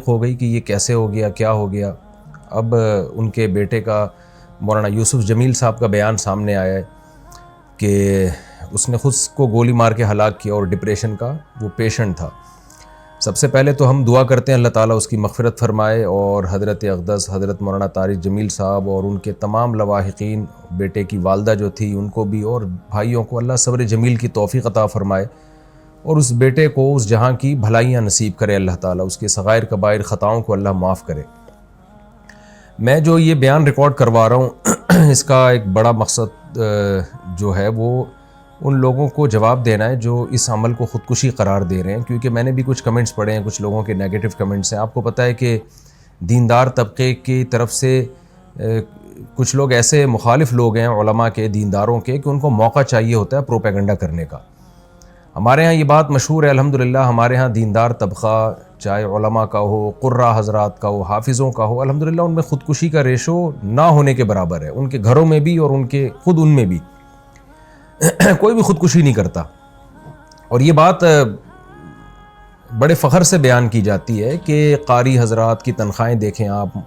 ہو گئی کہ یہ کیسے ہو گیا، کیا ہو گیا۔ اب ان کے بیٹے کا مولانا یوسف جمیل صاحب کا بیان سامنے آیا ہے کہ اس نے خود کو گولی مار کے ہلاک کیا اور ڈپریشن کا وہ پیشنٹ تھا۔ سب سے پہلے تو ہم دعا کرتے ہیں اللہ تعالیٰ اس کی مغفرت فرمائے، اور حضرت اقدس حضرت مولانا طارق جمیل صاحب اور ان کے تمام لواحقین، بیٹے کی والدہ جو تھی ان کو بھی، اور بھائیوں کو اللہ صبر جمیل کی توفیق عطا فرمائے، اور اس بیٹے کو اس جہاں کی بھلائیاں نصیب کرے اللہ تعالیٰ، اس کے صغائر کبائر خطاؤں کو اللہ معاف کرے۔ میں جو یہ بیان ریکارڈ کروا رہا ہوں اس کا ایک بڑا مقصد جو ہے وہ ان لوگوں کو جواب دینا ہے جو اس عمل کو خودکشی قرار دے رہے ہیں، کیونکہ میں نے بھی کچھ کمنٹس پڑھے ہیں، کچھ لوگوں کے نیگیٹو کمنٹس ہیں۔ آپ کو پتہ ہے کہ دیندار طبقے کی طرف سے کچھ لوگ ایسے مخالف لوگ ہیں علماء کے، دینداروں کے، کہ ان کو موقع چاہیے ہوتا ہے پروپیگنڈا کرنے کا۔ ہمارے ہاں یہ بات مشہور ہے الحمدللہ، ہمارے ہاں دیندار طبقہ چاہے علماء کا ہو، قراء حضرات کا ہو، حافظوں کا ہو، الحمدللہ ان میں خودکشی کا ریشو نہ ہونے کے برابر ہے، ان کے گھروں میں بھی اور ان کے خود ان میں بھی کوئی بھی خودکشی نہیں کرتا۔ اور یہ بات بڑے فخر سے بیان کی جاتی ہے کہ قاری حضرات کی تنخواہیں دیکھیں، آپ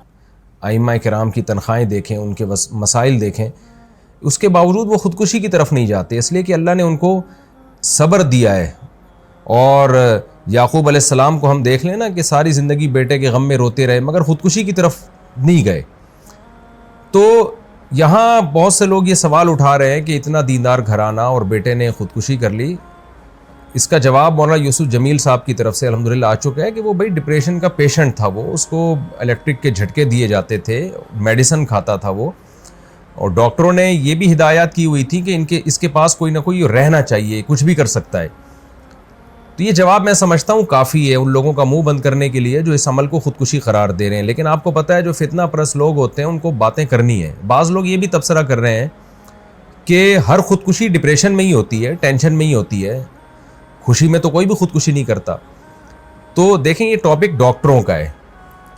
ائمہ کرام کی تنخواہیں دیکھیں، ان کے مسائل دیکھیں، اس کے باوجود وہ خودکشی کی طرف نہیں جاتے، اس لیے کہ اللہ نے ان کو صبر دیا ہے۔ اور یعقوب علیہ السلام کو ہم دیکھ لیں نا کہ ساری زندگی بیٹے کے غم میں روتے رہے مگر خودکشی کی طرف نہیں گئے۔ تو یہاں بہت سے لوگ یہ سوال اٹھا رہے ہیں کہ اتنا دیندار گھرانہ اور بیٹے نے خودکشی کر لی۔ اس کا جواب مولانا یوسف جمیل صاحب کی طرف سے الحمدللہ آ چکا ہے کہ وہ بھائی ڈپریشن کا پیشنٹ تھا، وہ اس کو الیکٹرک کے جھٹکے دیے جاتے تھے، میڈیسن کھاتا تھا وہ، اور ڈاکٹروں نے یہ بھی ہدایات کی ہوئی تھی کہ اس کے پاس کوئی نہ کوئی رہنا چاہیے، کچھ بھی کر سکتا ہے۔ تو یہ جواب میں سمجھتا ہوں کافی ہے ان لوگوں کا منہ بند کرنے کے لیے جو اس عمل کو خودکشی قرار دے رہے ہیں۔ لیکن آپ کو پتہ ہے جو فتنہ پرست لوگ ہوتے ہیں ان کو باتیں کرنی ہے۔ بعض لوگ یہ بھی تبصرہ کر رہے ہیں کہ ہر خودکشی ڈپریشن میں ہی ہوتی ہے، ٹینشن میں ہی ہوتی ہے، خوشی میں تو کوئی بھی خودکشی نہیں کرتا۔ تو دیکھیں یہ ٹاپک ڈاکٹروں کا ہے،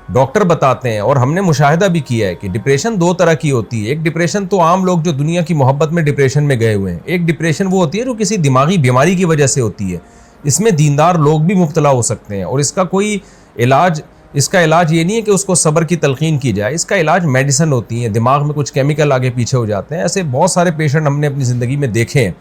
ڈاکٹر بتاتے ہیں، اور ہم نے مشاہدہ بھی کیا ہے کہ ڈپریشن دو طرح کی ہوتی ہے۔ ایک ڈپریشن تو عام لوگ جو دنیا کی محبت میں ڈپریشن میں گئے ہوئے ہیں، ایک ڈپریشن وہ ہوتی ہے جو کسی دماغی بیماری کی وجہ سے ہوتی ہے۔ اس میں دیندار لوگ بھی مبتلا ہو سکتے ہیں، اور اس کا کوئی علاج، اس کا علاج یہ نہیں ہے کہ اس کو صبر کی تلقین کی جائے، اس کا علاج میڈیسن ہوتی ہے، دماغ میں کچھ کیمیکل آگے پیچھے ہو جاتے ہیں۔ ایسے بہت سارے پیشنٹ ہم نے اپنی زندگی میں دیکھے ہیں